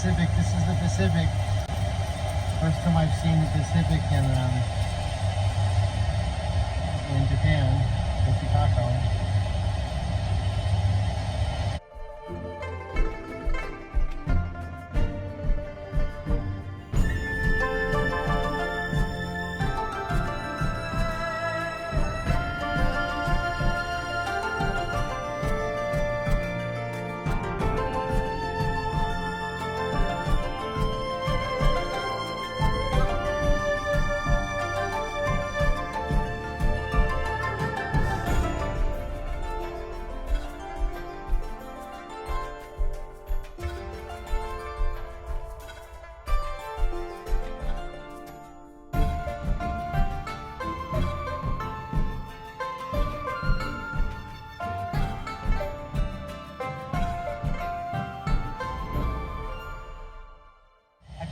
Pacific. This is the Pacific. First time I've seen the Pacific in Japan, in Chicago.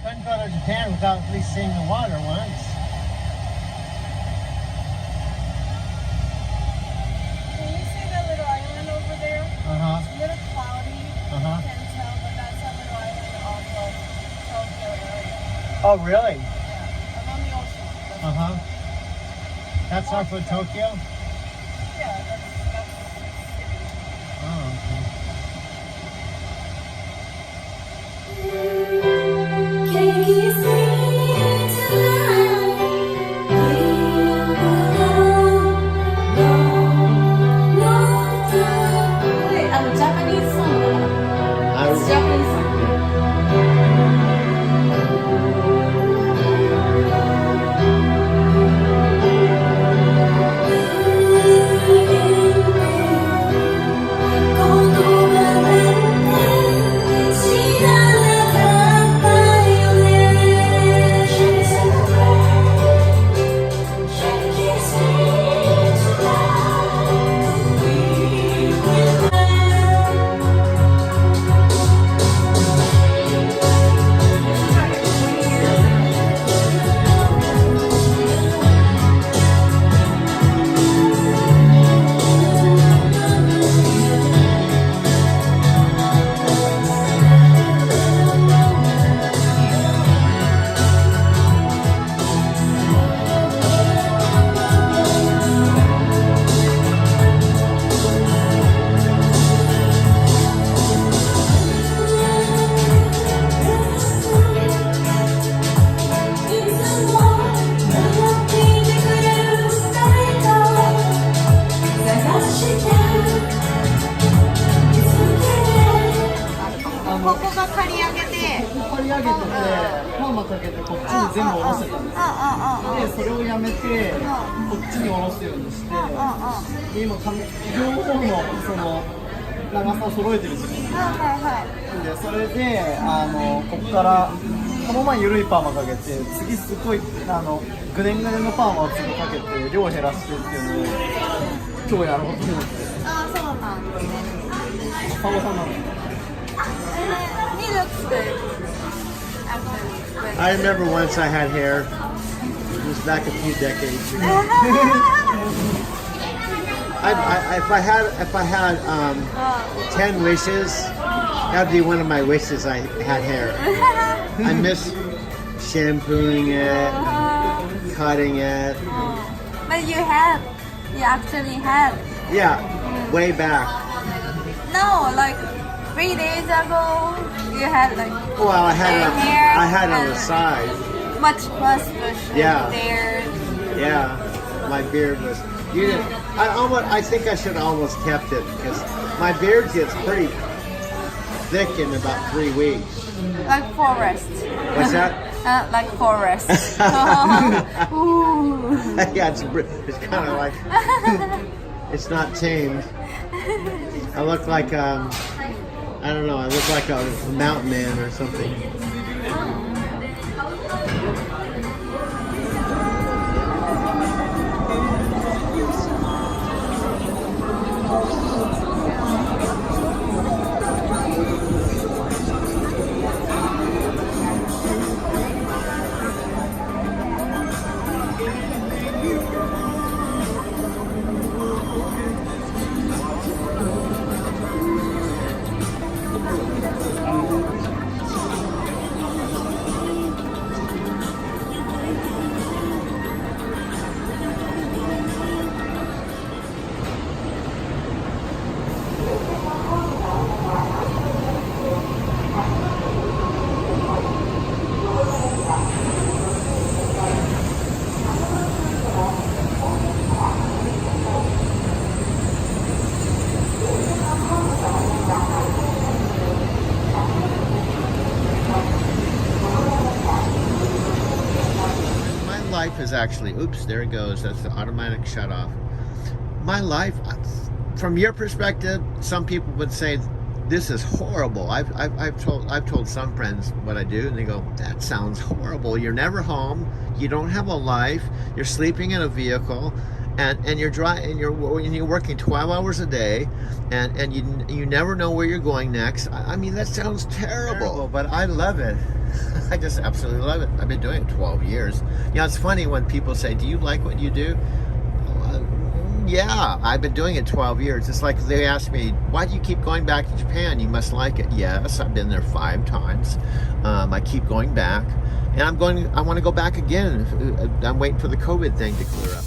Couldn't go to Japan without at least seeing the water once. Can you see that little island over there? Uh-huh. It's a little cloudy. Uh-huh. You can tell, but that's a little island off of Tokyo area. Oh, really? Yeah, I'm on the ocean. Uh-huh. That's off of Tokyo? Yeah, that's the city. Oh, okay. Japanese song. It's Japanese song.ここが刈り上げで、刈り上げてて、パーマかけてこっちに全部下ろせたんですよ。で、それをやめて、こっちに下ろすようにして、で今両方のその長さを揃えてる時期で、それでここからこの前緩いパーマかけて、次すごいぐねんぐねんのパーマを次かけて量を減らしてっていうのを今日やろうと思って。ああ、そうなんですね。サボさんなの。He looks good. Actually. I remember once I had hair. It was back a few decades ago. If I had 10 wishes, that'd be one of my wishes. I had hair. I miss shampooing it, cutting it. But you actually had. Yeah, way back. No, like 3 days ago, you had like Well, I had it on the and side. much mustache Yeah. there. Yeah, my beard was. You didn't. I think I should have almost kept it because my beard gets pretty thick in about 3 weeks. Like forest. What's that? Like forest. Ooh. Yeah, it's kind of like it's not tamed. I look like I don't know. I look like a mountain man or something. is actually, oops, there it goes. That's the automatic shut off. My life, from your perspective, some people would say this is horrible. I've told some friends what I do, and they go, that sounds horrible. You're never home. You don't have a life. You're sleeping in a vehicle, and you're working 12 hours a day, and you never know where you're going next. I mean, that sounds terrible, but I love it. I just absolutely love it. I've been doing it 12 years. Yeah, it's funny when people say, do you like what you do? Yeah, I've been doing it 12 years. It's like they ask me, why do you keep going back to Japan? You must like it. Yes, I've been there 5 times. I keep going back, and I want to go back again. I'm waiting for the COVID thing to clear up.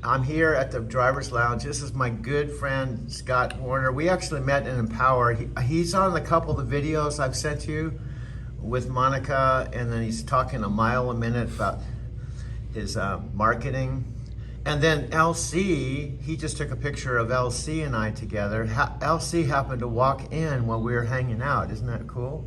I'm here at the driver's lounge. This is my good friend, Scott Warner. We actually met in Empower. He's on a couple of the videos I've sent you with Monica, and then he's talking a mile a minute about his marketing. And then LC, he just took a picture of LC and I together. LC happened to walk in while we were hanging out. Isn't that cool?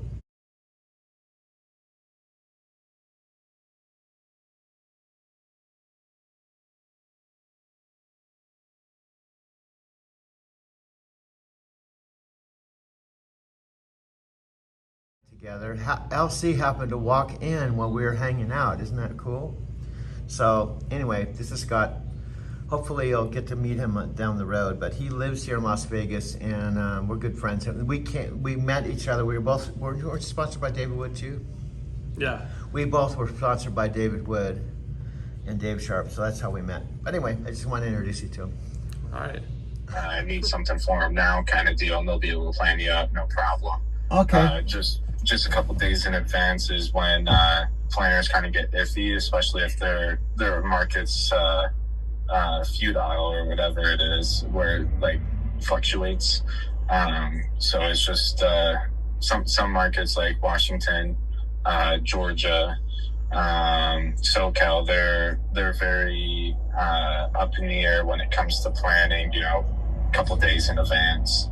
Together. LC happened to walk in while we were hanging out. Isn't that cool? So anyway, this is Scott. Hopefully you'll get to meet him down the road, but he lives here in Las Vegas, and we're good friends. We met each other. We're sponsored by David Wood too. Yeah. We both were sponsored by David Wood and Dave Sharp, so that's how we met. But anyway, I just want to introduce you to him. All right. I need something for him now, kind of deal, and they'll be able to plan you up, no problem. Okay. Just a couple days in advance is when planners kind of get iffy, especially if their market's feudal or whatever it is, where it like fluctuates. So it's just some markets like Washington, Georgia, SoCal, they're very up in the air when it comes to planning, a couple days in advance.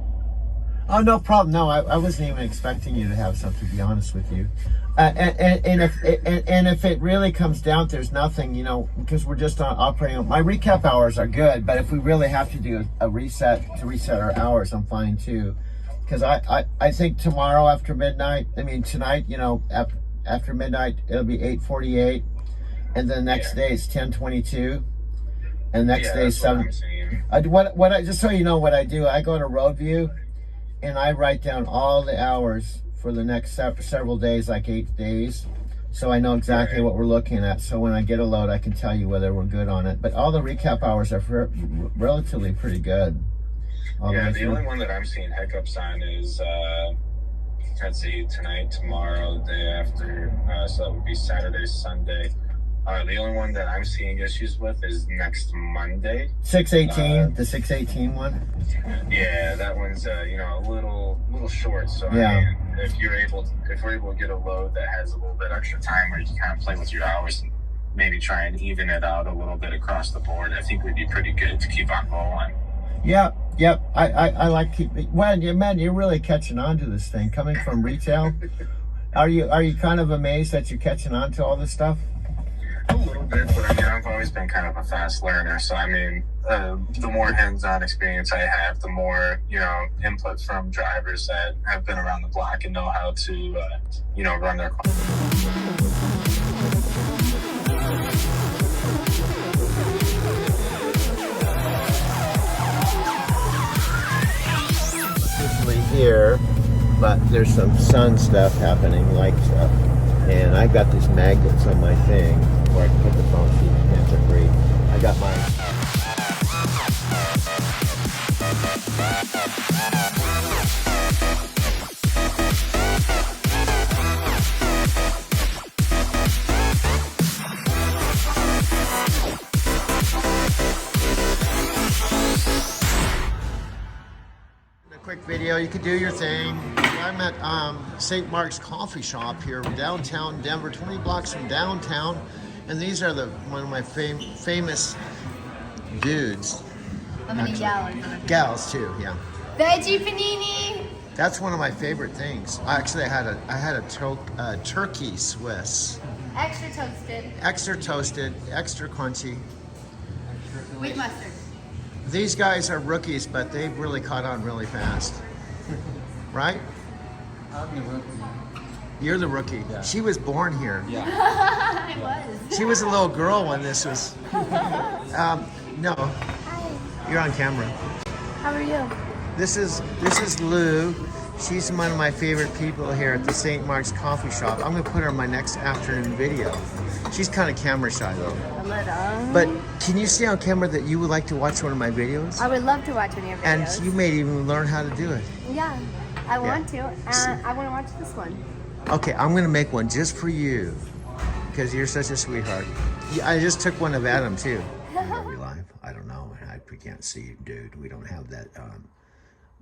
Oh, no problem. No, I wasn't even expecting you to have something, to be honest with you. And if it really comes down, there's nothing, because we're just on operating. My recap hours are good, but if we really have to do a reset our hours, I'm fine too. Because I think tomorrow after midnight, tonight, after midnight, it'll be 8:48, and then the next day it's 10:22, and next day is 7. Just so you know what I do, I go to Roadview, and I write down all the hours for the next several days, like 8 days. So I know exactly what we're looking at. So when I get a load, I can tell you whether we're good on it. But all the recap hours are relatively pretty good. The only one that I'm seeing hiccups on is, let's see, tonight, tomorrow, the day after. So that would be Saturday, Sunday. The only one that I'm seeing issues with is next Monday. 618, the 618 one? Yeah, that one's a little short. So yeah. I mean, if we're able to get a load that has a little bit extra time where you can kind of play with your hours and maybe try and even it out a little bit across the board, I think we'd be pretty good to keep on rolling. Yep, yep. I like keeping. Well, man, you're really catching on to this thing. Coming from retail, are you kind of amazed that you're catching on to all this stuff? A little bit, but I mean, I've always been kind of a fast learner. So I mean, the more hands-on experience I have, the more input from drivers that have been around the block and know how to run their car. Here, but there's some sun stuff happening, light stuff, and I got these magnets on my thing where I can put the phone so hands are free. I got my quick video. You could do your thing. I'm at St. Mark's Coffee Shop here in downtown Denver, 20 blocks from downtown, and these are one of my famous dudes. How many gals? Gals too, yeah. Veggie panini. That's one of my favorite things. Actually, I had a turkey Swiss. Extra toasted. Extra toasted, extra crunchy. With mustard. These guys are rookies, but they've really caught on really fast. Right? I'm the rookie. You're the rookie. Yeah. She was born here. Yeah. I was. She was a little girl when this was. No, Hi. you're on camera. How are you? This is Lou. She's one of my favorite people here at the St. Mark's Coffee Shop. I'm gonna put her in my next afternoon video. She's kind of camera shy though. A little. But can you see on camera that you would like to watch one of my videos? I would love to watch one of your videos. And you may even learn how to do it. Yeah, I want to. And I want to watch this one. Okay, I'm gonna make one just for you because you're such a sweetheart. Yeah, I just took one of Adam too. Are we live? I don't know. We can't see, dude. We don't have that.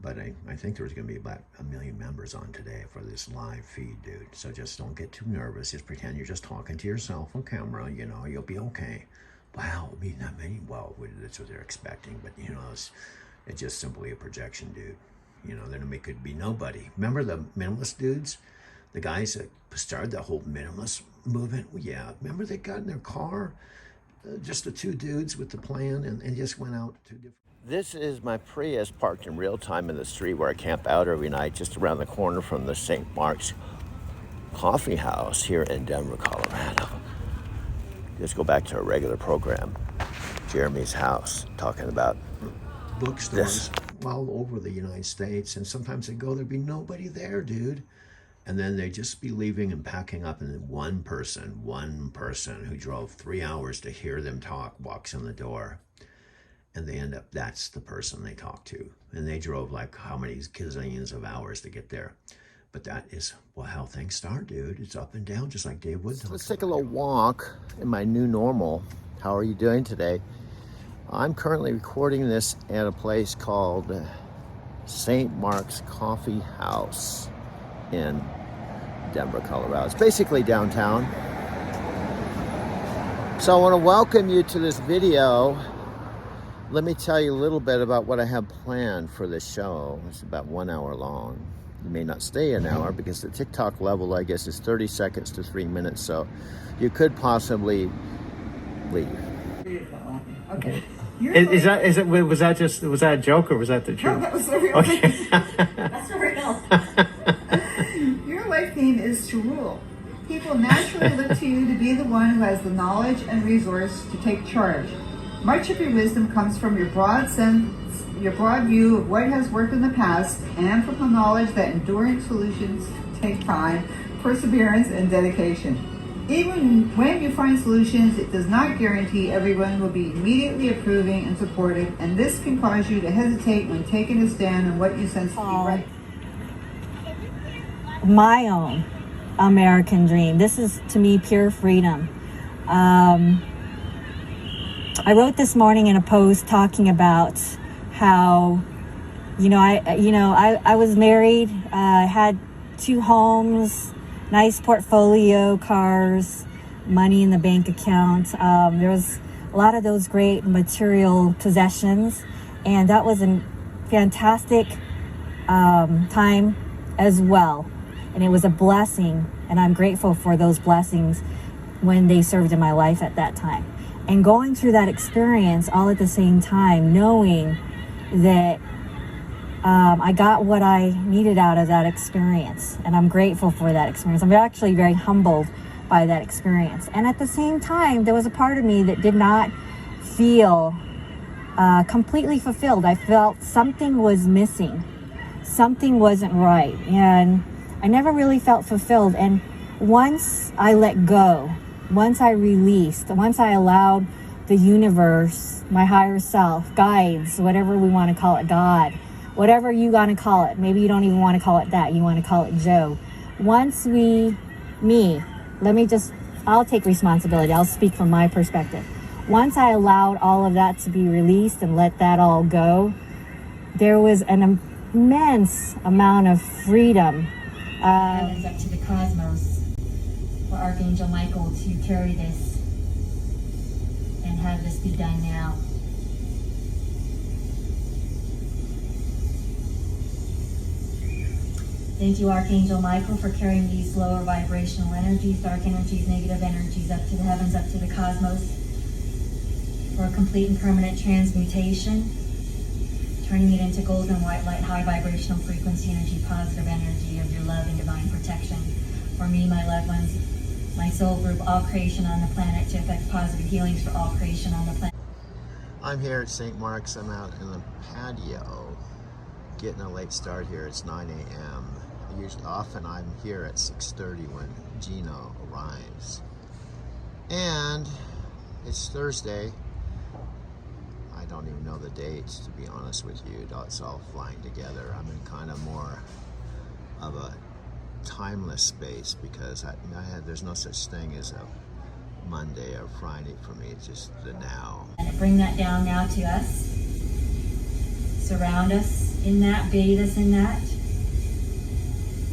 But I think there's going to be about 1 million members on today for this live feed, dude. So just don't get too nervous. Just pretend you're just talking to yourself on camera. You'll be okay. Wow, I mean, that many. Well, that's what they're expecting. But it's just simply a projection, dude. Then it could be nobody. Remember the minimalist dudes? The guys that started the whole minimalist movement? Yeah, remember they got in their car? Just the two dudes with the plan and just went out to different. This is my Prius parked in real time in the street where I camp out every night, just around the corner from the St. Mark's Coffee House here in Denver, Colorado. Just go back to a regular program, Jeremy's house, talking about bookstores all over the United States. And sometimes they go, there'd be nobody there, dude. And then they'd just be leaving and packing up, and then one person who drove 3 hours to hear them talk walks in the door. And they end up, that's the person they talk to. And they drove like how many gazillions of hours to get there. But that is how things start, dude. It's up and down, just like Dave Wood talks about. Let's take a little walk in my new normal. How are you doing today? I'm currently recording this at a place called St. Mark's Coffee House in Denver, Colorado. It's basically downtown. So I want to welcome you to this video. Let me tell you a little bit about what I have planned for this show. It's about 1 hour long. You may not stay an hour because the TikTok level, I guess, is 30 seconds to 3 minutes. So you could possibly leave. Okay. Was that a joke or was that the truth? No, that was the real thing. That's the real. Your life theme is to rule. People naturally look to you to be the one who has the knowledge and resource to take charge. Much of your wisdom comes from your broad view of what has worked in the past, and from the knowledge that enduring solutions take time, perseverance, and dedication. Even when you find solutions, it does not guarantee everyone will be immediately approving and supportive, and this can cause you to hesitate when taking a stand on what you sense to be right. My own American dream. This is, to me, pure freedom. I wrote this morning in a post talking about how, I was married, had 2 homes, nice portfolio, cars, money in the bank account. There was a lot of those great material possessions. And that was a fantastic time as well. And it was a blessing, and I'm grateful for those blessings when they served in my life at that time. And going through that experience all at the same time, knowing that I got what I needed out of that experience, and I'm grateful for that experience. I'm actually very humbled by that experience. And at the same time, there was a part of me that did not feel completely fulfilled. I felt something was missing. Something wasn't right. And I never really felt fulfilled. And once I let go, once I released, once I allowed the universe, my higher self, guides, whatever we want to call it, God, whatever you want to call it, maybe you don't even want to call it that, you want to call it Joe. I'll take responsibility. I'll speak from my perspective. Once I allowed all of that to be released and let that all go, there was an immense amount of freedom. Heavens up to the cosmos for Archangel Michael to carry this and have this be done now. Thank you, Archangel Michael, for carrying these lower vibrational energies, dark energies, negative energies up to the heavens, up to the cosmos, for a complete and permanent transmutation, turning it into golden white light, high vibrational frequency energy, positive energy of your love and divine protection. For me, my loved ones, my soul group, all creation on the planet, to effect positive healings for all creation on the planet. I'm here at St. Mark's. I'm out in the patio, getting a late start here. It's 9 a.m. Often I'm here at 6:30 when Gino arrives. And it's Thursday. I don't even know the dates, to be honest with you. It's all flying together. I'm in kind of more of a timeless space because there's no such thing as a Monday or Friday for me. It's just the now. And bring that down now to us. Surround us in that, bathe us in that.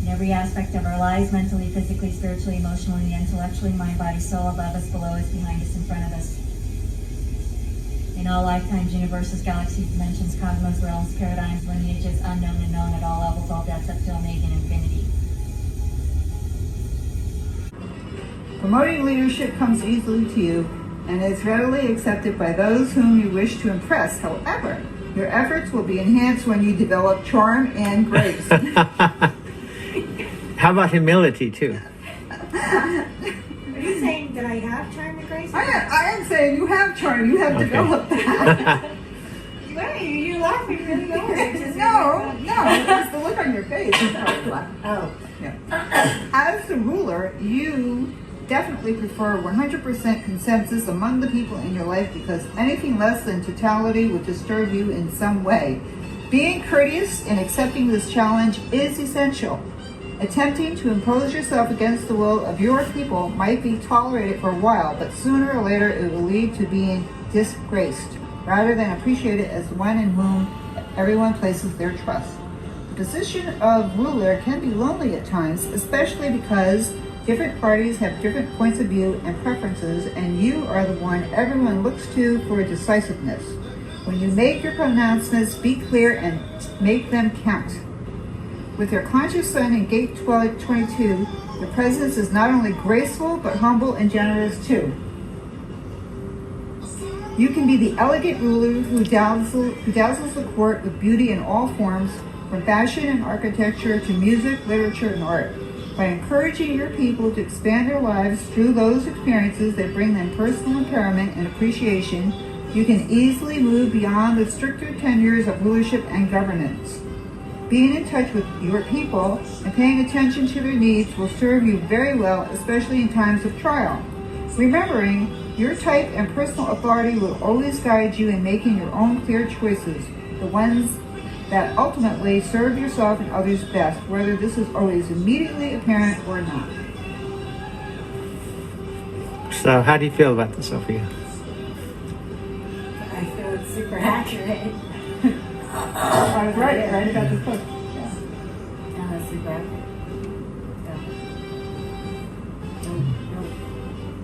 In every aspect of our lives, mentally, physically, spiritually, emotionally, intellectually, mind, body, soul, above us, below us, behind us, in front of us. In all lifetimes, universes, galaxies, dimensions, cosmos, realms, paradigms, lineages, unknown and known at all levels, all depths, up to omega and infinity. Promoting leadership comes easily to you and is readily accepted by those whom you wish to impress. However, your efforts will be enhanced when you develop charm and grace. How about humility too? Are you saying that I have charm and grace? I am saying you have charm. You have developed that. You're laughing really hard. No, it's the look on your face. Oh. Yeah. As the ruler, you definitely prefer 100% consensus among the people in your life because anything less than totality would disturb you in some way. Being courteous and accepting this challenge is essential. Attempting to impose yourself against the will of your people might be tolerated for a while, but sooner or later it will lead to being disgraced, rather than appreciated as the one in whom everyone places their trust. The position of ruler can be lonely at times, especially because different parties have different points of view and preferences, and you are the one everyone looks to for decisiveness. When you make your pronouncements, be clear and make them count. With your conscious sun in gate 22, your presence is not only graceful, but humble and generous too. You can be the elegant ruler who dazzles the court with beauty in all forms, from fashion and architecture to music, literature, and art. By encouraging your people to expand their lives through those experiences that bring them personal empowerment and appreciation, you can easily move beyond the stricter tenures of rulership and governance. Being in touch with your people and paying attention to their needs will serve you very well, especially in times of trial. Remembering, your type and personal authority will always guide you in making your own clear choices, the ones that ultimately serve yourself and others best, whether this is always immediately apparent or not. So how do you feel about this, Sophia? I feel it's super accurate. I was right about this book. Yeah. No, it's super accurate.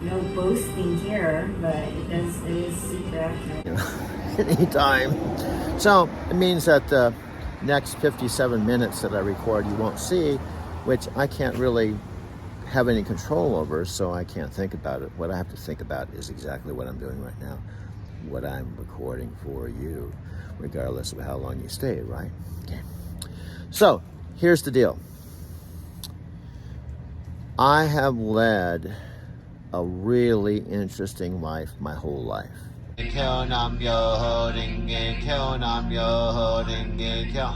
No boasting here, but it is super accurate. anytime. So it means that the next 57 minutes that I record you won't see, which I can't really have any control over, so I can't think about it. What I have to think about is exactly what I'm doing right now, what I'm recording for you, regardless of how long you stay, right? Okay. So here's the deal. I have led a really interesting life my whole life. Nam yo renge kyo, nam yo renge kyo,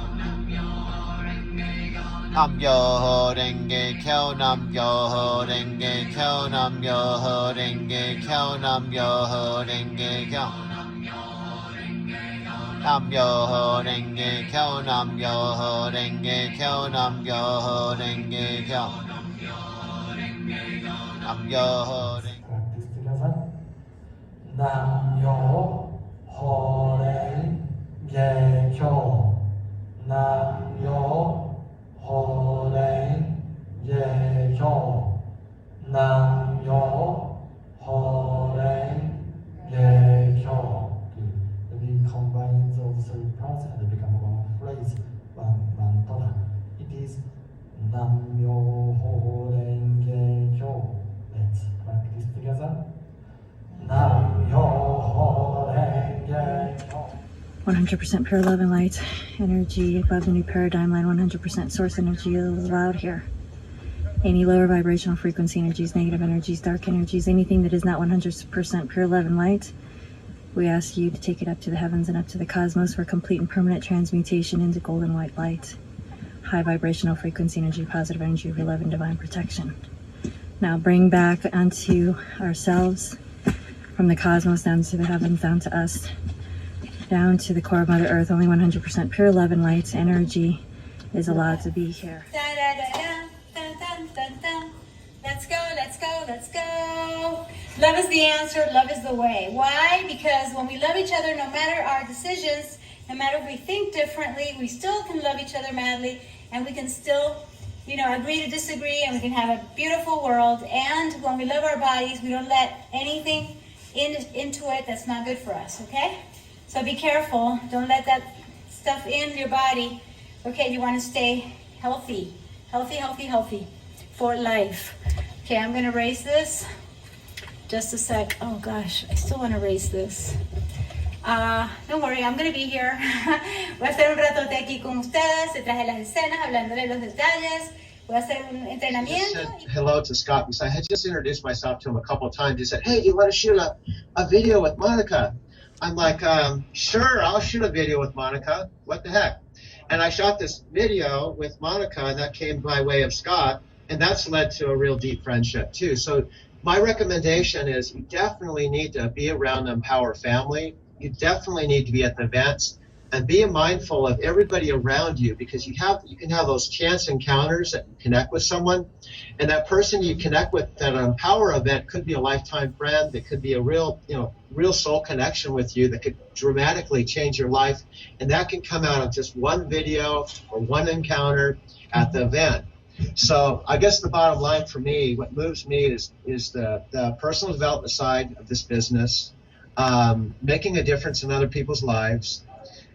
nam yo renge kyo, nam yo renge kyo. Nam yo renge kyo, nam yo renge kyo, nam yo renge kyo. Nam yo renge. Practice together. Nam yo renge kyo. Nam yo Horen Ye Kyo. Nam Yo Horen Ye Kyo. We combine those three parts and become one phrase, one mantra. It is Nam Yo Horen Ye Kyo. Let's practice together. Nam Yo Horen Ye Kyo. 100% pure love and light energy above the new paradigm line. 100% source energy is allowed here. Any lower vibrational frequency energies, negative energies, dark energies, anything that is not 100% pure love and light, we ask you to take it up to the heavens and up to the cosmos for complete and permanent transmutation into golden white light, high vibrational frequency energy, positive energy of your love and divine protection. Now bring back unto ourselves, from the cosmos down to the heavens, down to us, down to the core of Mother Earth. Only 100% pure love and light energy is allowed to be here. Let's go, let's go, let's go. Love is the answer, love is the way. Why? Because when we love each other, no matter our decisions, no matter if we think differently, we still can love each other madly, and we can still, agree to disagree, and we can have a beautiful world. And when we love our bodies, we don't let anything into it that's not good for us, okay? So be careful. Don't let that stuff in your body. Okay, you want to stay healthy. Healthy, healthy, healthy for life. Okay, I'm going to raise this. Just a sec. Oh gosh, I still want to raise this. Don't worry, I'm going to be here. Voy a hacer un ratote aquí con ustedes, detrás de las escenas, hablándole los detalles. Voy a hacer un entrenamiento. I said hello to Scott because I had just introduced myself to him a couple of times. He said, hey, do you want to shoot a video with Monica? I'm like, sure, I'll shoot a video with Monica. What the heck? And I shot this video with Monica, and that came by way of Scott, and that's led to a real deep friendship, too. So my recommendation is you definitely need to be around the Empower family. You definitely need to be at the events, and be mindful of everybody around you, because you can have those chance encounters that you connect with someone, and that person you connect with at an Empower event could be a lifetime friend. That could be a real soul connection with you that could dramatically change your life, and that can come out of just one video or one encounter at the event. So I guess the bottom line for me, what moves me is the personal development side of this business, making a difference in other people's lives.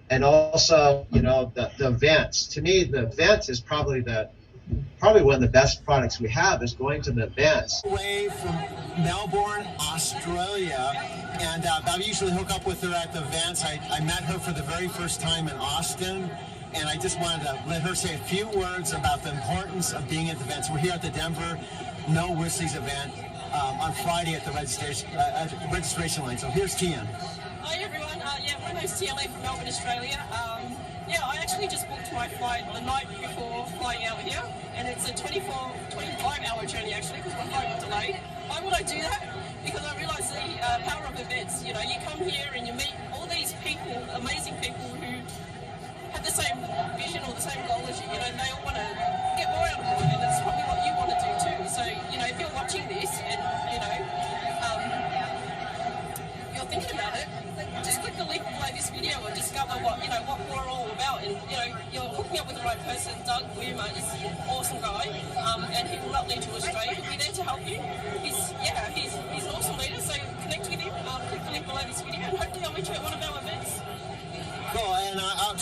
And also, the events. To me, the events is probably one of the best products we have, is going to the events. Away from Melbourne, Australia, and I usually hook up with her at the events. I met her for the very first time in Austin, and I just wanted to let her say a few words about the importance of being at the events. We're here at the Denver No Whistles event on Friday at the registration line. So here's Tian. Hi everyone, my name's TLA from Melbourne, Australia. I actually just booked my flight the night before flying out here, and it's a 25-hour journey actually, because my flight was delayed. Why would I do that? Because I realise the power of events. You come here and you meet all these people, amazing people who have the same vision or the same goal as you. They all want to get more out of life, and that's probably what you want to do too. So, if you're watching this and, you're thinking about it, just click the link below this video and discover what we're all about. And you're hooking up with the right person. Doug Wiemer is an awesome guy, and he will not lead to Australia. He'll be there to help you. He's an awesome leader. So connect with him. Click the link below this video, and hopefully I'll meet you at one of our events.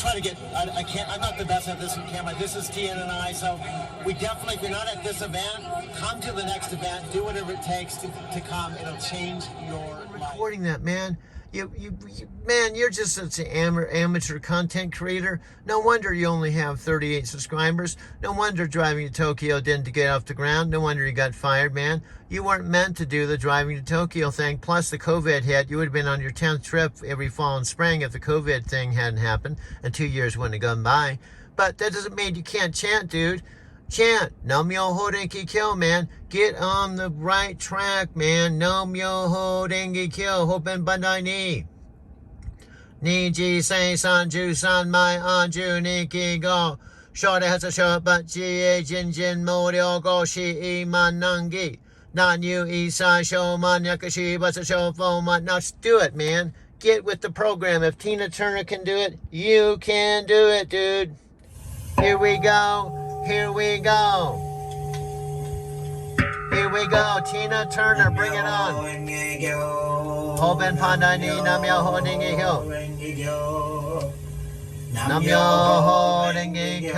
try to get, I can't, I'm not the best at this on camera. This is Tian and I, so we definitely, if you're not at this event, come to the next event, do whatever it takes to come. It'll change your life. Recording that, man. Man, you're just such an amateur content creator. No wonder you only have 38 subscribers. No wonder Driving to Tokyo didn't get off the ground. No wonder you got fired, man. You weren't meant to do the Driving to Tokyo thing. Plus the COVID hit. You would have been on your 10th trip every fall and spring if the COVID thing hadn't happened and 2 years wouldn't have gone by. But that doesn't mean you can't chant, dude. Chant. Nam-myoho Renge Kyo, man. Get on the right track, man. Nam-myoho Renge Kyo. Hopen Bandai Ni. Ni-ji Sei San-ju San-mai An-ju Ni-ki-go. Shota has a shot, but Ji-e-jin-jin Mo-ryo-go Shi-i-man-nangi. Nan-yu-i-sai Shou-man-yakashi Basa-shou-fo-man. Now do it, man. Get with the program. If Tina Turner can do it, you can do it, dude. Here we go. Here we go. Here we go. Tina Turner, bring it on. Hoben Pandai Ni Nam-myoho Renge Kyo. Nam-myoho Renge Kyo.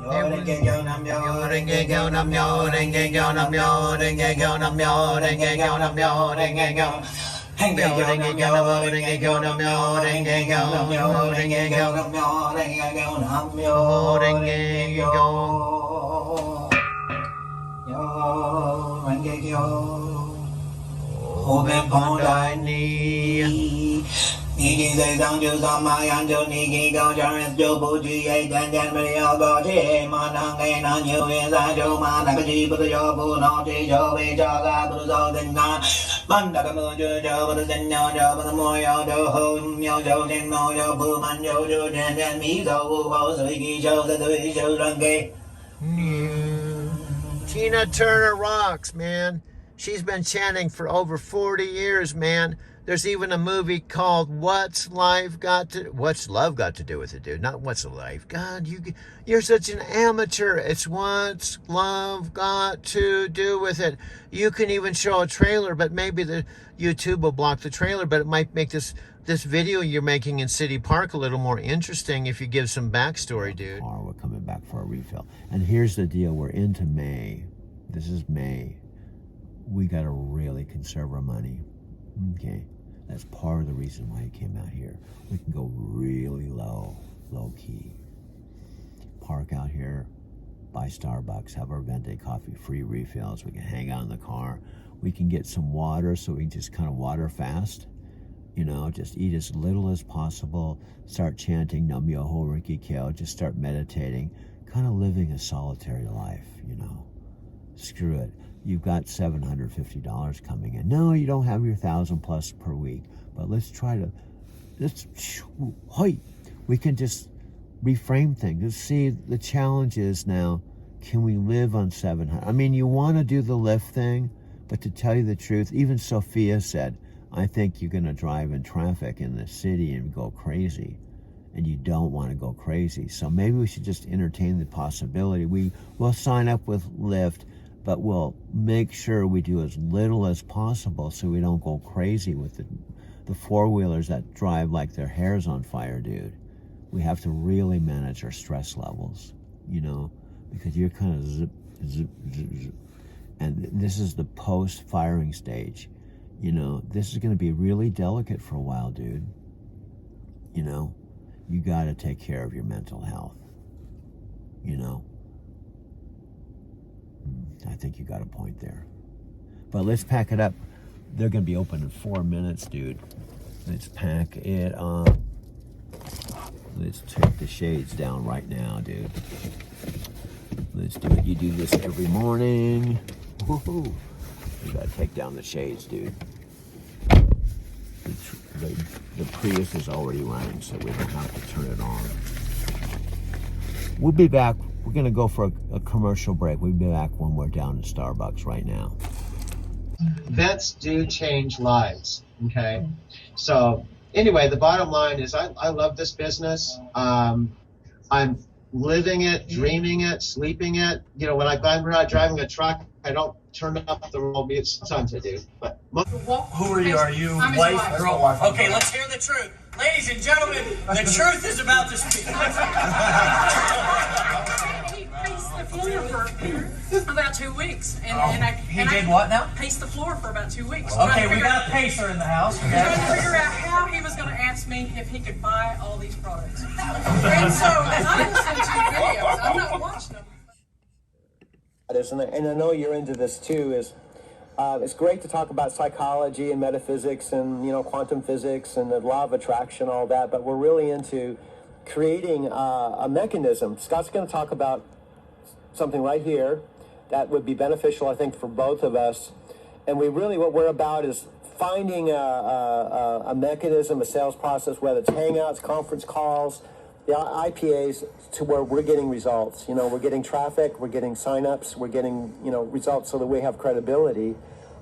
Nam-myoho Renge Kyo, Nam-myoho Renge Kyo, Nam-myoho Renge Kyo, Nam-myoho Renge Kyo, Nam-myoho Renge Kyo. Nam-myoho Renge Kyo, Nam-myoho Renge Kyo, Nam-myoho Renge Kyo, Nam-myoho Renge Kyo, Nam-myoho Renge Kyo. Renge Kyo. Hoben Pandai Ni. Ni Sei Sang-ju San-mai An-ju Ni-ki-go Chang-ren-ju Bu-ji-ye Dan-dan-ri-yo-go Chi-ma-nang-ge Nan-yu-yin-san-ju-ma-nang-ge Bu-ru-yo-bu-no-chi-jo-bi-cha-ga-bu-ru-so-den-na Man-da-ga-mu-ju-jo-bu-ru-sen-yo-jo-bu-man-yo-ju-den-den-mi-so-wu-ho-sui-ki-jo-sa-dui-jo-rang-ge. Tina Turner rocks, man. She's been chanting for over 40 years, man. There's even a movie called What's Love Got to Do with It, dude? Not What's Life. God, you're such an amateur. It's What's Love Got to Do with It. You can even show a trailer, but maybe the YouTube will block the trailer, but it might make this video you're making in City Park a little more interesting if you give some backstory, dude. We're coming back for a refill. And here's the deal. We're into May. This is May. We got to really conserve our money. Okay, that's part of the reason why he came out here. We can go really low key. Park out here, buy Starbucks, have our Venti coffee, free refills. We can hang out in the car. We can get some water so we can just kind of water fast. You know, just eat as little as possible. Start chanting Nam-myoho Renge Kyo. Just start meditating. Kind of living a solitary life, you know. Screw it. You've got $750 coming in. No, you don't have your 1,000 plus per week. But we can just reframe things. Let's see, the challenge is now, can we live on 700? I mean, you want to do the Lyft thing, but to tell you the truth, even Sophia said, I think you're going to drive in traffic in the city and go crazy. And you don't want to go crazy. So maybe we should just entertain the possibility. We'll sign up with Lyft, but we'll make sure we do as little as possible so we don't go crazy with the four-wheelers that drive like their hair's on fire, dude. We have to really manage our stress levels, you know, because you're kind of zip. And this is the post-firing stage. You know, this is going to be really delicate for a while, dude. You know, you got to take care of your mental health, you know. I think you got a point there. But let's pack it up. They're going to be open in 4 minutes, dude. Let's pack it up. Let's take the shades down right now, dude. Let's do it. You do this every morning. Woohoo. You got to take down the shades, dude. The Prius is already running, so we don't have to turn it on. We'll be back. We're going to go for a commercial break. We'll be back when we're down in Starbucks right now. Events do change lives, okay? So anyway, the bottom line is I love this business. I'm living it, dreaming it, sleeping it. You know, when I'm not driving a truck, I don't turn up the roll. Sometimes I do. But who are you? Are you wife, girl? Okay, let's hear the truth. Ladies and gentlemen, the truth is about to speak. He paced the floor for about 2 weeks. He did what now? Paced the floor for about 2 weeks. Okay, we got a pacer in the house. Trying to figure out how he was going to ask me if he could buy all these products. And so I'm listening to your videos. I'm not watching them. And I know you're into this too, it's great to talk about psychology and metaphysics and, quantum physics and the law of attraction, all that, but we're really into creating a mechanism. Scott's going to talk about something right here that would be beneficial, I think, for both of us. And what we're about is finding a mechanism, a sales process, whether it's hangouts, conference calls, the IPAs, to where we're getting results. We're getting traffic, we're getting signups, we're getting, results so that we have credibility,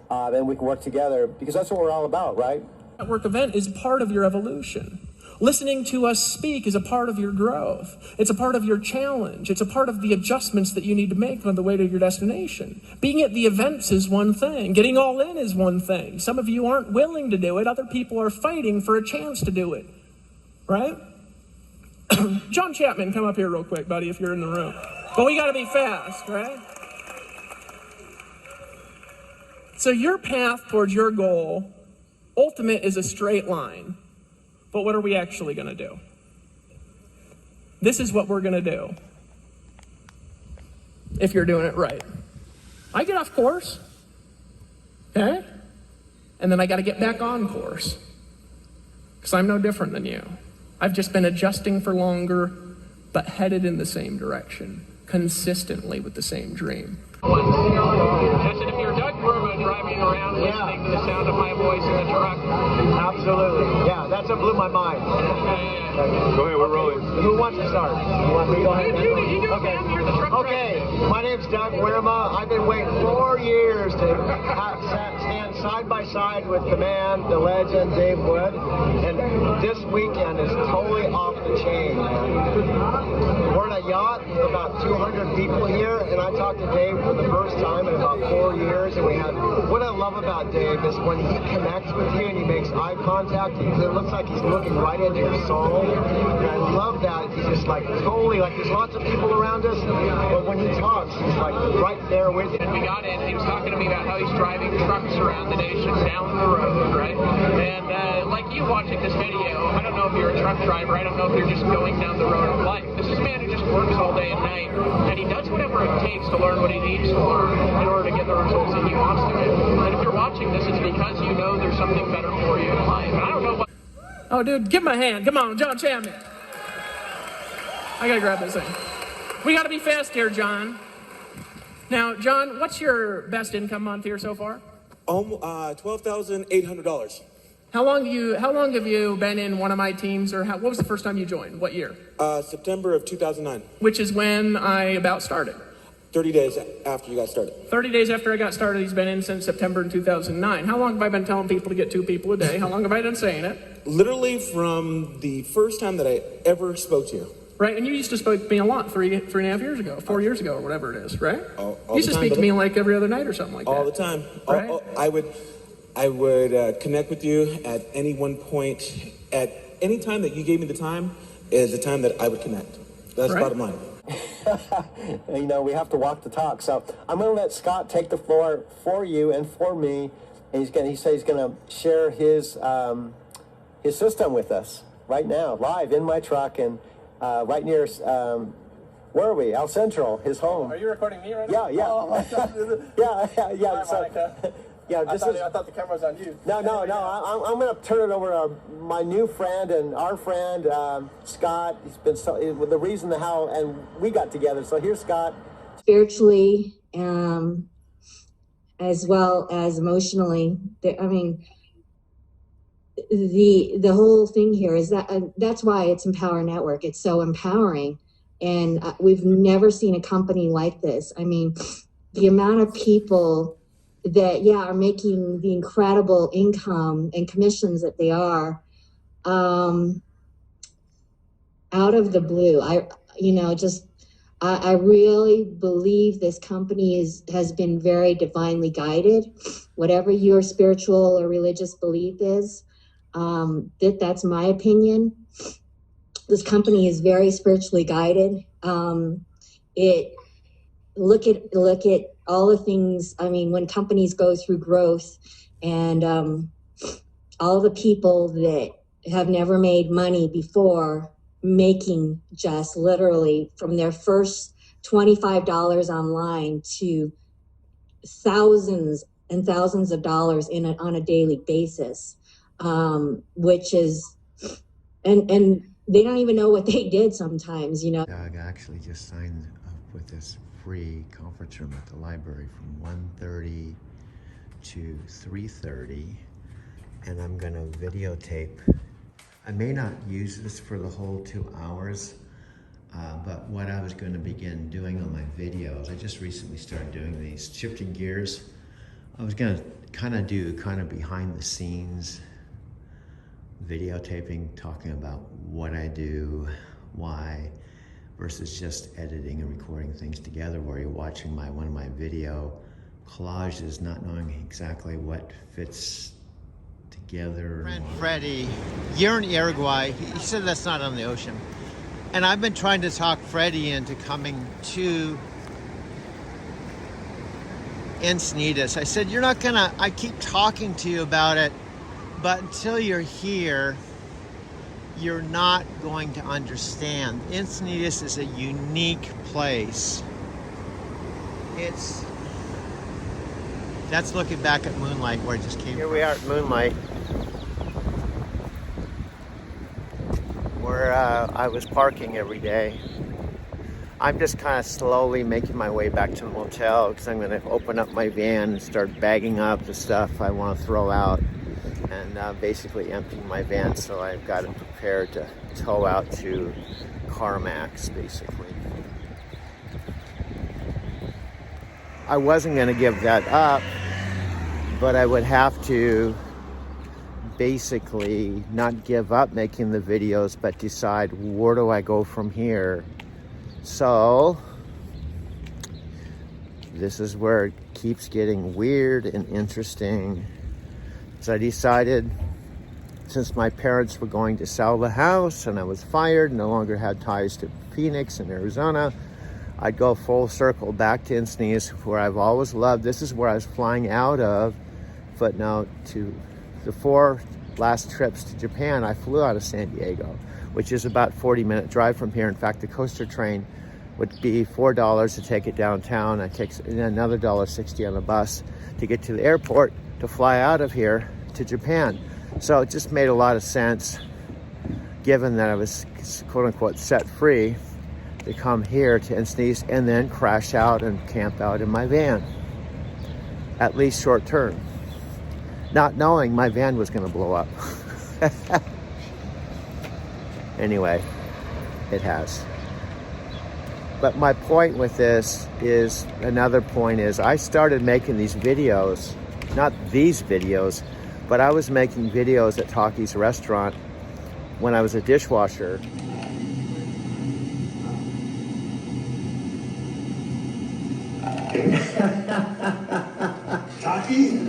and we can work together, because that's what we're all about, right? Network event is part of your evolution. Listening to us speak is a part of your growth. It's a part of your challenge. It's a part of the adjustments that you need to make on the way to your destination. Being at the events is one thing. Getting all in is one thing. Some of you aren't willing to do it. Other people are fighting for a chance to do it, right? John Chapman, come up here real quick, buddy, if you're in the room. But we got to be fast, right? So your path towards your goal, ultimate, is a straight line. But what are we actually going to do? This is what we're going to do. If you're doing it right. I get off course. Okay? And then I got to get back on course. Because I'm no different than you. I've just been adjusting for longer, but headed in the same direction, consistently with the same dream. I said, if you're Doug Burma driving around listening to the sound of my voice in the truck. Absolutely. Yeah, that blew my mind. Go ahead, we're rolling. Who wants to start? You want me to go ahead? You do okay. You're the truck okay, my name's Doug Wirma. I've been waiting 4 years to stand side by side with the man, the legend, Dave Wood. And this weekend is totally off the chain, man. We're in a yacht with about 200 people here, and I talked to Dave for the first time in about 4 years, and what I love about Dave is when he connects with you and he makes eye contact, it looks like he's looking right into your soul. And I love that. He's just totally, there's lots of people around us, but when he talks, he's right there with you. And we got in, he was talking to me about how he's driving trucks around the nation down the road, right? And like you watching this video, I don't know if you're a truck driver, I don't know if you're just going down the road of life. This is a man who just works all day and night, and he does whatever it takes to learn what he needs to learn in order to get the results that he wants to get. And if you're watching this, it's because you know there's something better for you in life. And I don't know what... Oh, dude, give him a hand. Come on, John Chapman. I gotta grab this thing. We gotta be fast here, John. Now, John, what's your best income month here so far? $12,800. How long have you been in one of my teams, or what was the first time you joined? What year? September of 2009. Which is when I about started. 30 days after you got started. 30 days after I got started. He's been in since September in 2009. How long have I been telling people to get 2 people a day? How long have I been saying it? Literally from the first time that I ever spoke to you. Right, and you used to speak to me a lot 3.5 years ago, 4 years ago, or whatever it is, right? All you used to speak to me every other night or something like that. All the time. Right? I would connect with you at any one point, at any time that you gave me the time is the time that I would connect. That's the bottom line. We have to walk the talk. So I'm going to let Scott take the floor for you and for me, and he said he's going to share his system with us right now, live in my truck, and right near, where are we? El Central, his home. Are you recording me right now? Yeah. Oh, yeah. I thought the camera was on you. No. I'm going to turn it over to my new friend and our friend, Scott. He's been the reason how and we got together. So here's Scott. Spiritually, as well as emotionally. The whole thing here is that's why it's Empower Network. It's so empowering, and we've never seen a company like this. I mean, the amount of people that are making the incredible income and commissions that they are out of the blue. I really believe this company has been very divinely guided. Whatever your spiritual or religious belief is, That's my opinion. This company is very spiritually guided. Look at all the things. I mean, when companies go through growth, and all the people that have never made money before, making just literally from their first $25 online to thousands and thousands of dollars on a daily basis, which is, and they don't even know what they did sometimes, you know. Doug actually just signed up with this free conference room at the library from 1:30 to 3:30, and I'm gonna videotape. I may not use this for the whole 2 hours, but what I was going to begin doing on my videos, I just recently started doing these, shifting gears. I was going to do behind the scenes videotaping, talking about what I do, why, versus just editing and recording things together where you're watching one of my video collages, not knowing exactly what fits together. Friend Freddie, you're in Uruguay. He said that's not on the ocean. And I've been trying to talk Freddie into coming to Encinitas. I said, you're not gonna, I keep talking to you about it, but until you're here, you're not going to understand. Encinitas is a unique place. That's looking back at Moonlight, where it just came from. Here we are at Moonlight, where I was parking every day. I'm just kind of slowly making my way back to the motel because I'm going to open up my van and start bagging up the stuff I want to throw out, and basically emptying my van, so I've got it prepared to tow out to CarMax, basically. I wasn't going to give that up, but I would have to basically not give up making the videos, but decide, where do I go from here? So this is where it keeps getting weird and interesting. So I decided, since my parents were going to sell the house and I was fired, no longer had ties to Phoenix and Arizona, I'd go full circle back to Encinitas, where I've always loved. This is where I was flying out of. Footnote, to the 4 last trips to Japan, I flew out of San Diego, which is about 40-minute drive from here. In fact, the coaster train would be $4 to take it downtown. It takes another $1.60 on the bus to get to the airport to fly out of here to Japan. So it just made a lot of sense, given that I was quote-unquote set free, to come here to Encinitas and then crash out and camp out in my van, at least short term, not knowing my van was going to blow up. Anyway, it has. But my point with this is, another point is, I started making these videos, not these videos, but I was making videos at Taki's restaurant when I was a dishwasher. Taki?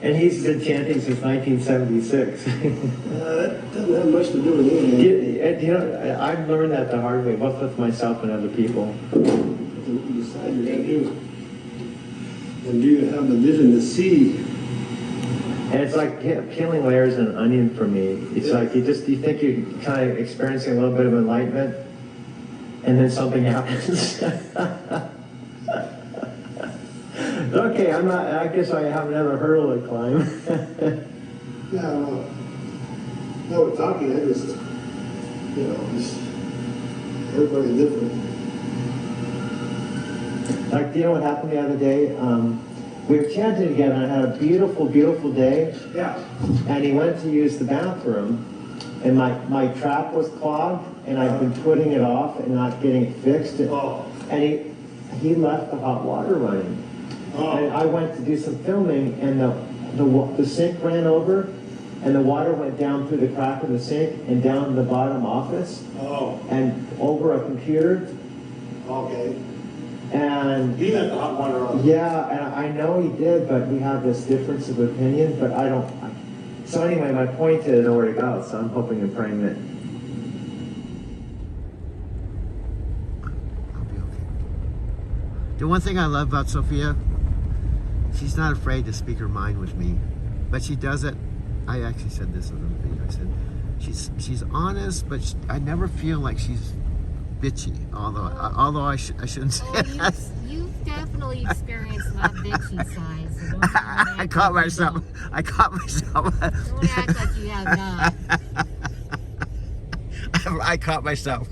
And he's been chanting since 1976. That doesn't have much to do with anything. You know, I've learned that the hard way, both with myself and other people. You decide you're going to do. And do you have the vision to see? And it's like peeling layers in an onion for me. It's like you think you're kind of experiencing a little bit of enlightenment, and then something happens. Okay, I guess I have another hurdle to climb. Yeah, no, we're talking, everybody's different. Like, do you know what happened the other day? We were chanting together, and I had a beautiful, beautiful day. Yeah. And he went to use the bathroom, and my trap was clogged, and I've been putting it off and not getting it fixed. And he left the hot water running. And I went to do some filming, and the sink ran over, and the water went down through the crack of the sink and down the bottom office, and over a computer. Okay. And he let the hot water on. Yeah, and I know he did, but we have this difference of opinion. But So anyway, my point is nowhere to go, so I'm hoping and praying that I'll be okay. The one thing I love about Sophia, she's not afraid to speak her mind with me, but she does it. I actually said this in the video. I said, she's honest, but I never feel like she's bitchy, although I shouldn't say that. You've definitely experienced my bitchy side, so don't I caught myself. Don't act like you have not. I caught myself.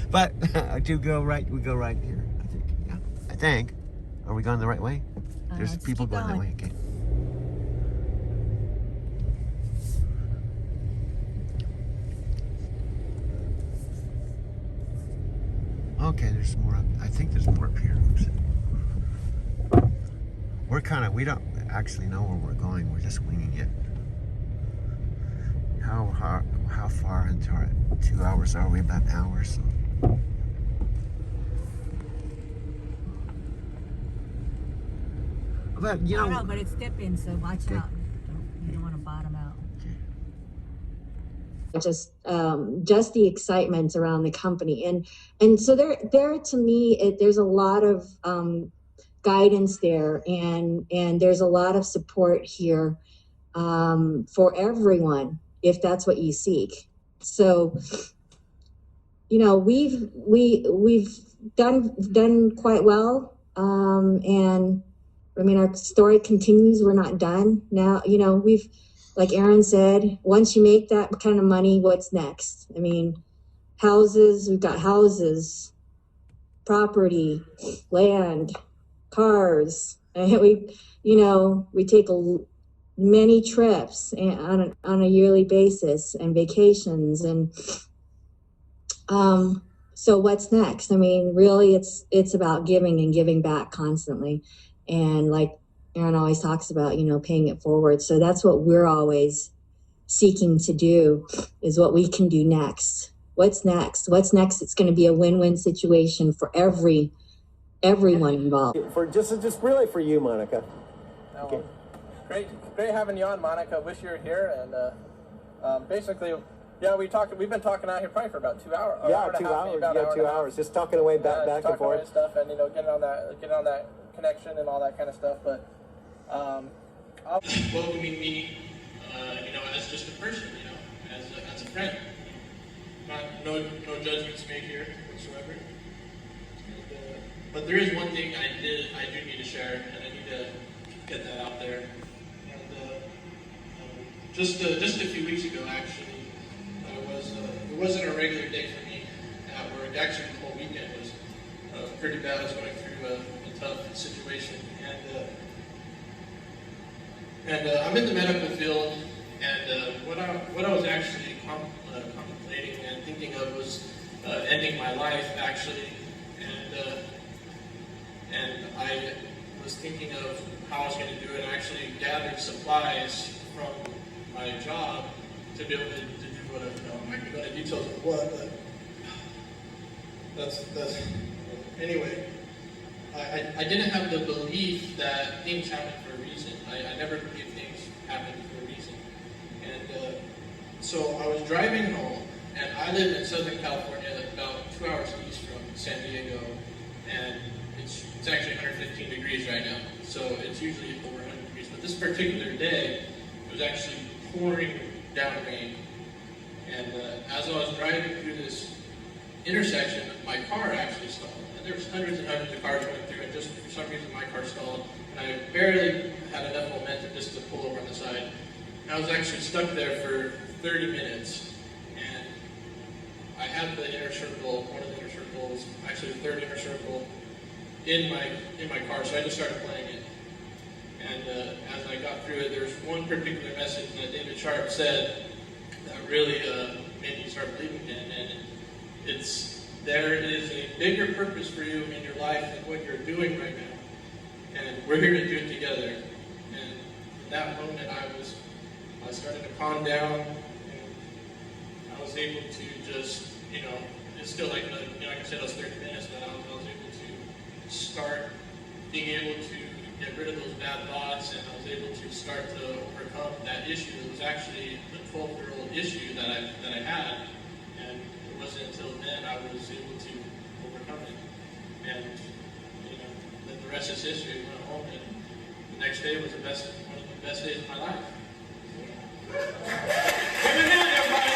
But we go right here, I think. Yeah. I think. Are we going the right way? There's people going that way. Okay. Okay, there's more up. I think there's more up here. Oops. We don't actually know where we're going. We're just winging it. How far into our 2 hours are we? About an hour or so. But you know, but it's dipping, so watch out. You don't want to bottom out. Just the excitement around the company, and so there to me, there's a lot of guidance there, and there's a lot of support here for everyone if that's what you seek. So you know, we've done quite well, and I mean, our story continues. We're not done now. You know, like Aaron said, once you make that kind of money, what's next? I mean, we've got houses, property, land, cars. And we take many trips on a yearly basis and vacations. And so what's next? I mean, really, it's about giving and giving back constantly. And like Aaron always talks about, you know, paying it forward. So that's what we're always seeking to do, is what we can do next. What's next? It's going to be a win-win situation for everyone involved. For just really for you, Monica. Okay. Great having you on, Monica. Wish you were here. And basically, yeah, we've been talking out here probably for about 2 hours. Yeah, 2 hours. Yeah, 2 hours. Just talking away back and forth. And stuff, and you know, getting on that connection and all that kind of stuff. But welcoming me, you know, as just a person, you know, as a friend. No judgments made here whatsoever. And, but there is one thing I do need to share, and I need to get that out there. And just a few weeks ago, actually, it wasn't a regular day for me at work. Actually, the whole weekend was pretty bad. I was going through a tough situation, and I'm in the medical field, and what I was actually contemplating and thinking of was ending my life, actually, and I was thinking of how I was going to do it. I actually gathered supplies from my job to be able to do what I'm not going to go into details of what, but that's anyway. I didn't have the belief that things happen for a reason. I never believed things happen for a reason. And so I was driving home, and I live in Southern California, about 2 hours east from San Diego, and it's actually 115 degrees right now. So it's usually over 100 degrees. But this particular day, it was actually pouring down rain. And as I was driving through this intersection, my car actually stalled. And there was hundreds and hundreds of cars going through, and just for some reason my car stalled. And I barely had enough momentum just to pull over on the side. And I was actually stuck there for 30 minutes. And I had the inner circle, one of the inner circles, actually the third inner circle, in my car, so I just started playing it. And as I got through it, there's one particular message that David Sharp said that really made me start believing in, and there is a bigger purpose for you in your life than what you're doing right now, and we're here to do it together. And in that moment, I started to calm down, and I was able to just, you know, it's still like I said, it was 30 minutes, but I was able to start being able to get rid of those bad thoughts, and I was able to start to overcome that issue. It was actually a 12-year-old issue that I had, and it wasn't until then I was able to overcome it. And then the rest is history. I went home, and the next day was one of the best days of my life. Give it in, everybody!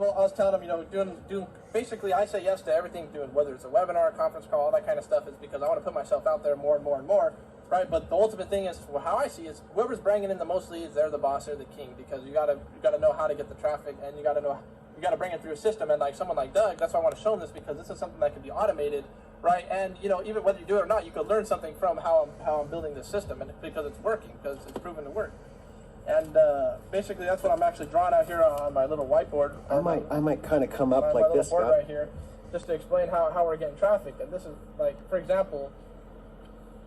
Well, I was telling them, doing basically, I say yes to everything, doing whether it's a webinar, conference call, all that kind of stuff, is because I want to put myself out there more and more and more, right? But the ultimate thing is, how I see it, is whoever's bringing in the most leads, they're the boss, they're the king, because you gotta know how to get the traffic, and you gotta bring it through a system. And like someone like Doug, that's why I want to show him this, because this is something that can be automated, right? And even whether you do it or not, you could learn something from how I'm building this system, and because it's working, because it's proven to work. And basically, that's what I'm actually drawing out here on my little whiteboard. I might kind of come up like this, board right here, just to explain how we're getting traffic. And this is like, for example,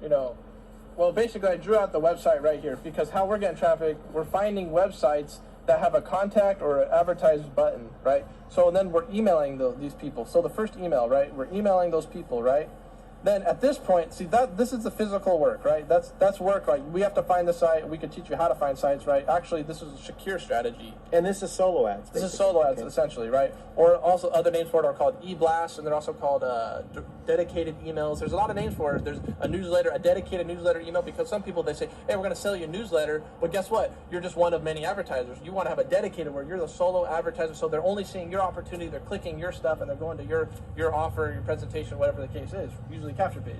well, basically, I drew out the website right here, because how we're getting traffic, we're finding websites that have a contact or an advertised button, right? So then we're emailing these people. So the first email, right? We're emailing those people, right? Then at this point, see, this is the physical work, right? That's work. Like, we have to find the site. We can teach you how to find sites, right? Actually, this is a Shakir strategy. And this is solo ads. This is solo ads, essentially, right? Or also other names for it are called e-blasts, and they're also called dedicated emails. There's a lot of names for it. There's a newsletter, a dedicated newsletter email, because some people, they say, hey, we're going to sell you a newsletter, but guess what? You're just one of many advertisers. You want to have a dedicated where you're the solo advertiser, so they're only seeing your opportunity, they're clicking your stuff, and they're going to your offer, your presentation, whatever the case is, usually capture page.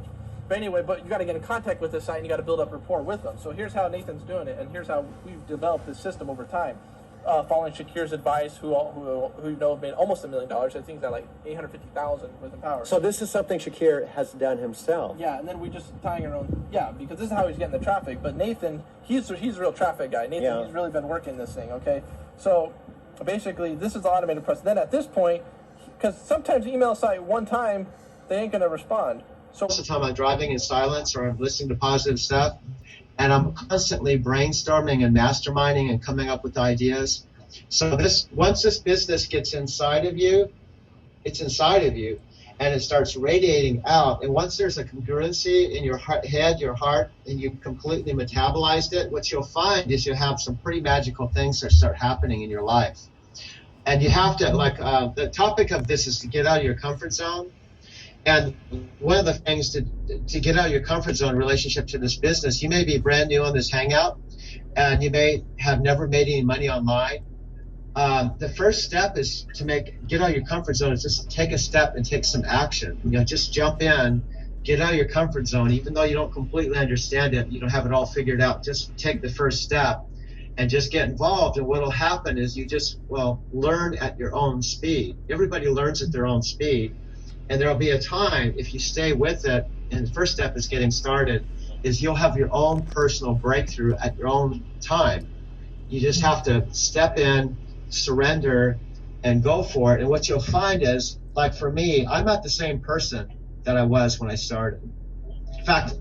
But anyway, you got to get in contact with this site, and you got to build up rapport with them. So here's how Nathan's doing it, and here's how we've developed this system over time. Following Shakir's advice, who have made almost $1 million. I think he's at like 850,000 with Empower. So this is something Shakir has done himself. Yeah, and then we just tying our own. Yeah, because this is how he's getting the traffic. But Nathan, he's a real traffic guy. Nathan, he's really been working this thing. Okay, so basically, this is the automated process. Then at this point, because sometimes you email a site one time, they ain't gonna respond. So most of the time I'm driving in silence, or I'm listening to positive stuff, and I'm constantly brainstorming and masterminding and coming up with ideas. So once this business gets inside of you, it's inside of you, and it starts radiating out. And once there's a congruency in your head, your heart, and you've completely metabolized it, what you'll find is you'll have some pretty magical things that start happening in your life. And you have to, the topic of this is to get out of your comfort zone. And one of the things to get out of your comfort zone in relationship to this business, you may be brand new on this Hangout, and you may have never made any money online. The first step is to get out of your comfort zone. Is just take a step and take some action. Just jump in, get out of your comfort zone. Even though you don't completely understand it, you don't have it all figured out, just take the first step and just get involved. And what will happen is you just, learn at your own speed. Everybody learns at their own speed. And there'll be a time, if you stay with it, and the first step is getting started, is you'll have your own personal breakthrough at your own time. You just have to step in, surrender, and go for it. And what you'll find is, like for me, I'm not the same person that I was when I started. In fact,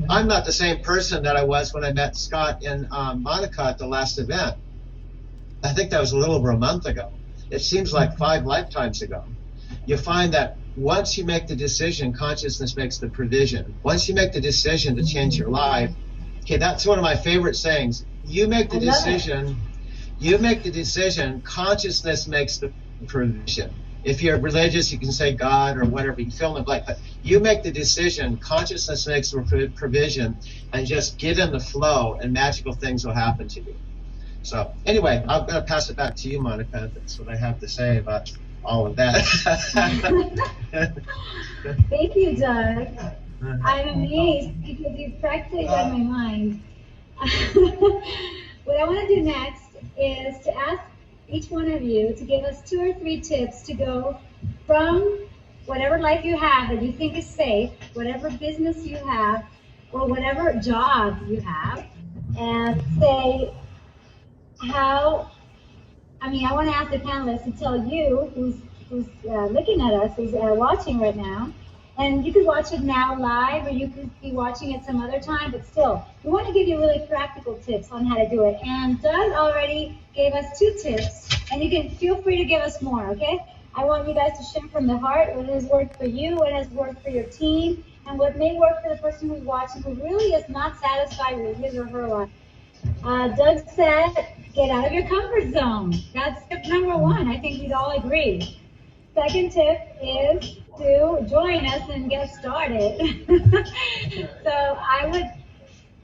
I'm not the same person that I was when I met Scott in Monaco at the last event. I think that was a little over a month ago. It seems like 5 lifetimes ago. You find that once you make the decision, consciousness makes the provision. Once you make the decision to change your life, okay, that's one of my favorite sayings. You make the decision, consciousness makes the provision. If you're religious, you can say God or whatever, you can fill in the blank, but you make the decision, consciousness makes the provision, and just get in the flow, and magical things will happen to you. So anyway, I'm going to pass it back to you, Monica. That's what I have to say about all of that. Thank you, Doug. I'm amazed because you've practically read my mind. What I want to do next is to ask each one of you to give us 2 or 3 tips to go from whatever life you have that you think is safe, whatever business you have, or whatever job you have, and say I want to ask the panelists to tell you who's looking at us, who's watching right now, And you could watch it now live, or you could be watching it some other time, but still, we want to give you really practical tips on how to do it. And Doug already gave us 2 tips, and you can feel free to give us more, okay? I want you guys to share from the heart what has worked for you, what has worked for your team, and what may work for the person who's watching who really is not satisfied with his or her life. Doug said, get out of your comfort zone. That's tip number 1. I think we'd all agree. Second tip is to join us and get started. So I would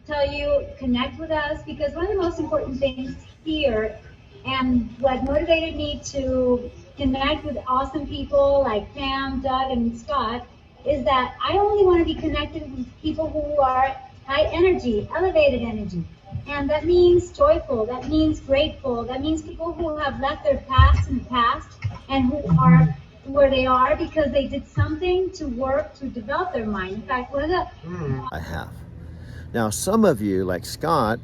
tell you, connect with us, because one of the most important things here, and what motivated me to connect with awesome people like Pam, Doug, and Scott, is that I only want to be connected with people who are high energy, elevated energy. And that means joyful, that means grateful, that means people who have left their past in the past and who are where they are because they did something to work to develop their mind. In fact, what is that? I have. Now, some of you, like Scott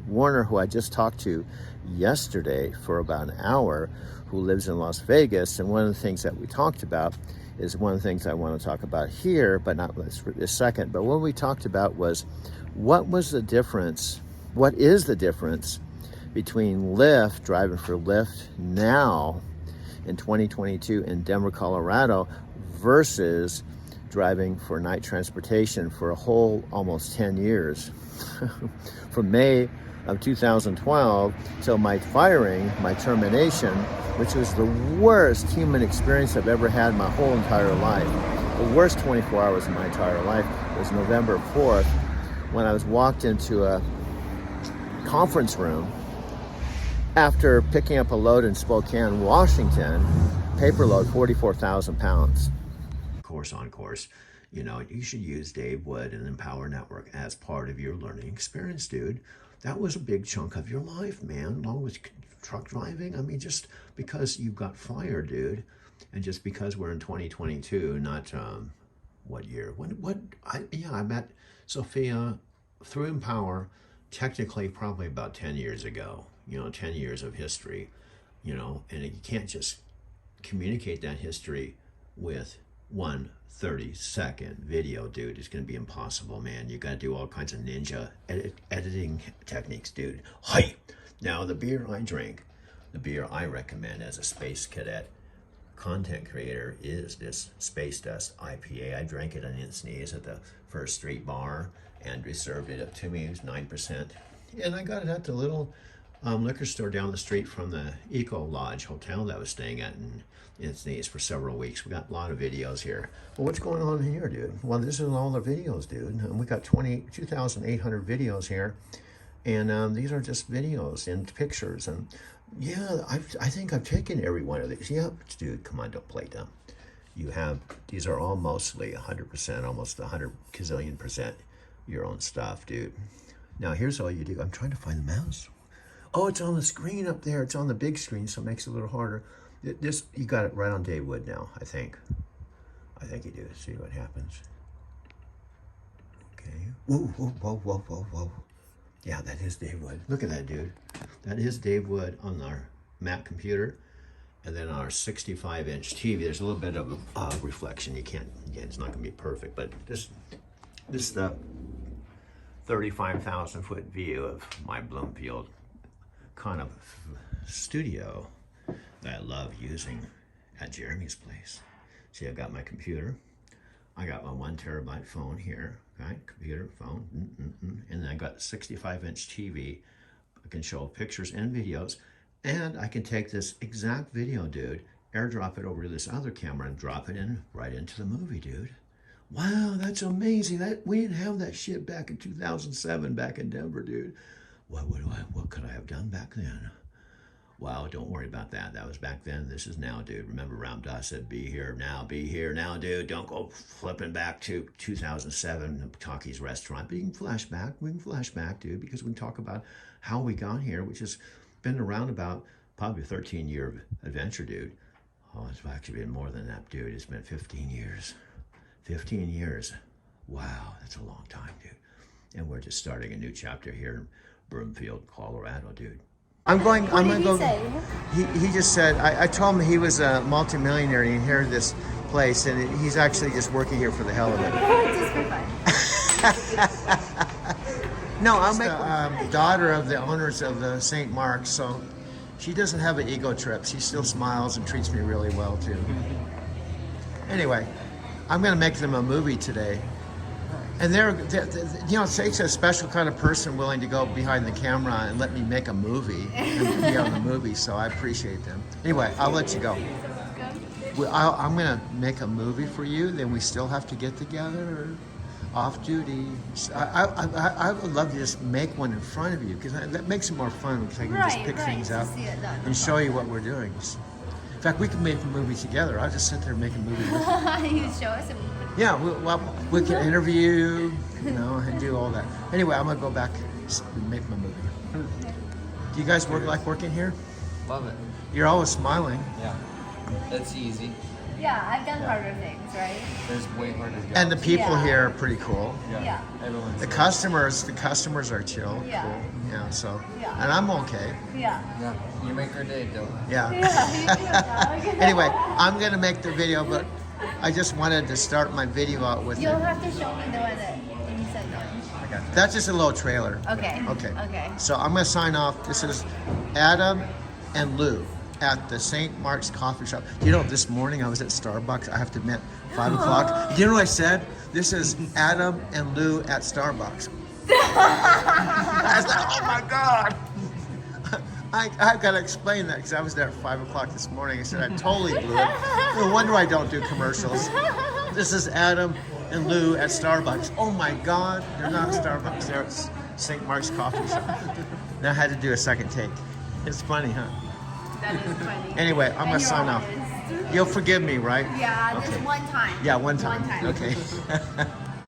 Warner, who I just talked to yesterday for about an hour, who lives in Las Vegas, and one of the things that we talked about is one of the things I want to talk about here, but not this second. But what we talked about was, what was the difference? What is the difference between Lyft, driving for Lyft now in 2022 in Denver, Colorado, versus driving for Knight Transportation for a whole almost 10 years? From May of 2012 till my firing, my termination, which was the worst human experience I've ever had in my whole entire life. The worst 24 hours of my entire life was November 4th, when I was walked into a conference room after picking up a load in Spokane, Washington, paper load, 44,000 pounds. Course on course, you know, you should use Dave Wood and Empower Network as part of your learning experience, dude. That was a big chunk of your life, man, along with truck driving. I mean, just because you got fired, dude, and just because we're in 2022, not what year? I met Sophia through Empower, technically probably about 10 years ago. You know, 10 years of history, you know, and you can't just communicate that history with 1 30-second video, dude. It's going to be impossible, man. You got to do all kinds of ninja editing techniques, dude. Hi. Now, the beer I drink, the beer I recommend as a Space Cadet content creator is this Space Dust IPA. I drank it on Insnees at the First Street Bar. Andrew served it up to me. It was 9%. And I got it at the little liquor store down the street from the Eco Lodge Hotel that I was staying at in Insnees for several weeks. We got a lot of videos here. Well, what's going on here, dude? Well, this is all the videos, dude. And we got 2,800 videos here. And these are just videos and pictures. And yeah, I think I've taken every one of these. Yeah, dude, come on, don't play dumb. You have, these are all mostly 100%, almost 100 gazillion% your own stuff, dude. Now, here's all you do. I'm trying to find the mouse. Oh, it's on the screen up there. It's on the big screen, so it makes it a little harder. This, you got it right on Dave Wood now, I think. I think you do. See what happens. Okay. Whoa, whoa, whoa, whoa, whoa, whoa. Yeah, that is Dave Wood. Look at that, dude. That is Dave Wood on our Mac computer. And then our 65-inch TV. There's a little bit of reflection. You can't, again, it's not going to be perfect, but this is the 35,000-foot view of my Bloomfield kind of studio that I love using at Jeremy's place. See, I've got my computer. I got my 1 terabyte phone here, right? Computer, phone, and then I got 65-inch TV. I can show pictures and videos, and I can take this exact video, dude, airdrop it over to this other camera and drop it in right into the movie, dude. Wow, that's amazing. We didn't have that shit back in 2007, back in Denver, dude. What could I have done back then? Wow, don't worry about that. That was back then. This is now, dude. Remember Ram Dass said, be here now, dude. Don't go flipping back to 2007, Taki's restaurant. But you can flash back. We can flash back, dude, because we can talk about how we got here, which has been around about probably a 13-year adventure, dude. Oh, it's actually been more than that, dude. It's been 15 years. 15 years. Wow, that's a long time, dude. And we're just starting a new chapter here in Broomfield, Colorado, dude. I'm going. What I'm did going he to go. say? He just said, I told him he was a multimillionaire and he inherited this place, and he's actually just working here for the hell of it. Just for fun. No, I'm the daughter of the owners of the St. Mark's, so she doesn't have an ego trip. She still smiles and treats me really well, too. Anyway, I'm going to make them a movie today. And they're you know, it takes a special kind of person willing to go behind the camera and let me make a movie and be on the movie, so I appreciate them. Anyway, I'll let you go. I'm going to make a movie for you, then we still have to get together off duty. I would love to just make one in front of you, because that makes it more fun, because I can just pick things up and show you what we're doing. In fact, we can make a movie together. I'll just sit there and make a movie with you. You show us a movie. Yeah, we can interview, you know, and do all that. Anyway, I'm gonna go back and make my movie. Do you guys like working here? Love it. You're always smiling. Yeah, that's easy. Yeah, I've done harder things, right? There's way harder jobs. And the people here are pretty cool. Yeah. Everyone's The customers are chill. Yeah. Cool. Yeah. So. Yeah. And I'm okay. Yeah. Yeah, you make our day, Dylan. Yeah. Yeah, you do, dog. Anyway, I'm gonna make the video, but I just wanted to start my video out with You'll it. have to show me the one that you said no. That's just a little trailer. Okay. Okay. Okay. So I'm gonna sign off. This is Adam and Lou at the St. Mark's Coffee Shop. You know, this morning I was at Starbucks. I have to admit, 5 o'clock. You know what I said? This is Adam and Lou at Starbucks. I was like, oh my God. I've got to explain that, because I was there at 5 o'clock this morning. I said, I totally blew it. No wonder I don't do commercials. This is Adam and Lou at Starbucks. Oh my God, they're not at Starbucks. They're at St. Mark's Coffee Shop. Now I had to do a second take. It's funny, huh? That is funny. Anyway, I'm going to sign off. You'll forgive me, right? Yeah, Okay. just one time. Yeah, one time. One time. Okay.